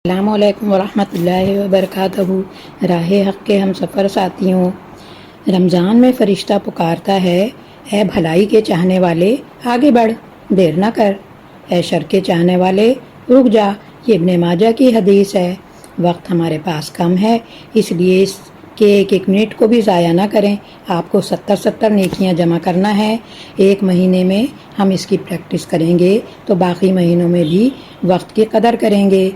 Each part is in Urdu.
السلام علیکم ورحمۃ اللہ وبرکاتہ۔ راہ حق کے ہم سفر ساتھیوں، رمضان میں فرشتہ پکارتا ہے، اے بھلائی کے چاہنے والے آگے بڑھ، دیر نہ کر، اے شر کے چاہنے والے رک جا۔ یہ ابن ماجہ کی حدیث ہے۔ وقت ہمارے پاس کم ہے، اس لیے اس کے ایک ایک منٹ کو بھی ضائع نہ کریں۔ آپ کو 70 نیکیاں جمع کرنا ہے۔ ایک مہینے میں ہم اس کی پریکٹس کریں گے تو باقی مہینوں میں بھی وقت کی قدر کریں گے۔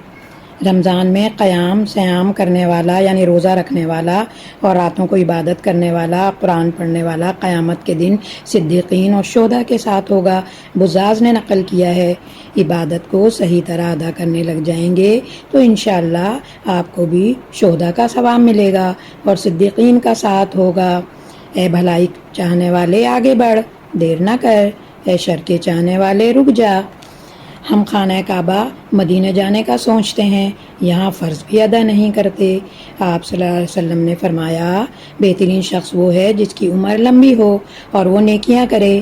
رمضان میں قیام سیام کرنے والا یعنی روزہ رکھنے والا اور راتوں کو عبادت کرنے والا، قرآن پڑھنے والا قیامت کے دن صدیقین اور شہداء کے ساتھ ہوگا۔ بزاز نے نقل کیا ہے، عبادت کو صحیح طرح ادا کرنے لگ جائیں گے تو انشاءاللہ آپ کو بھی شہداء کا ثواب ملے گا اور صدیقین کا ساتھ ہوگا۔ اے بھلائی چاہنے والے آگے بڑھ، دیر نہ کر، اے شر کے چاہنے والے رک جا۔ ہم خانہ کعبہ مدینہ جانے کا سوچتے ہیں، یہاں فرض بھی ادا نہیں کرتے۔ آپ صلی اللہ علیہ وسلم نے فرمایا، بہترین شخص وہ ہے جس کی عمر لمبی ہو اور وہ نیکیاں کرے۔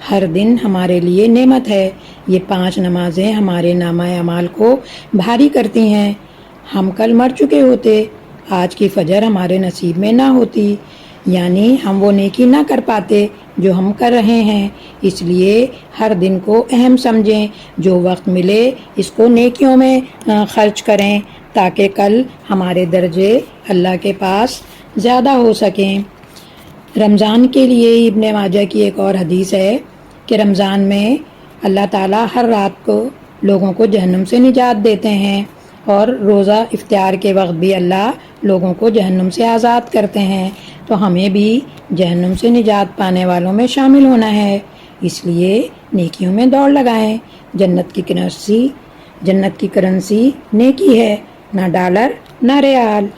ہر دن ہمارے لیے نعمت ہے۔ یہ 5 نمازیں ہمارے نامہ اعمال کو بھاری کرتی ہیں۔ ہم کل مر چکے ہوتے، آج کی فجر ہمارے نصیب میں نہ ہوتی، یعنی ہم وہ نیکی نہ کر پاتے جو ہم کر رہے ہیں۔ اس لیے ہر دن کو اہم سمجھیں، جو وقت ملے اس کو نیکیوں میں خرچ کریں تاکہ کل ہمارے درجے اللہ کے پاس زیادہ ہو سکیں۔ رمضان کے لیے ابن ماجہ کی ایک اور حدیث ہے کہ رمضان میں اللہ تعالیٰ ہر رات کو لوگوں کو جہنم سے نجات دیتے ہیں اور روزہ افطار کے وقت بھی اللہ لوگوں کو جہنم سے آزاد کرتے ہیں، تو ہمیں بھی جہنم سے نجات پانے والوں میں شامل ہونا ہے۔ اس لیے نیکیوں میں دوڑ لگائیں۔ جنت کی کرنسی نیکی ہے، نہ ڈالر نہ ریال۔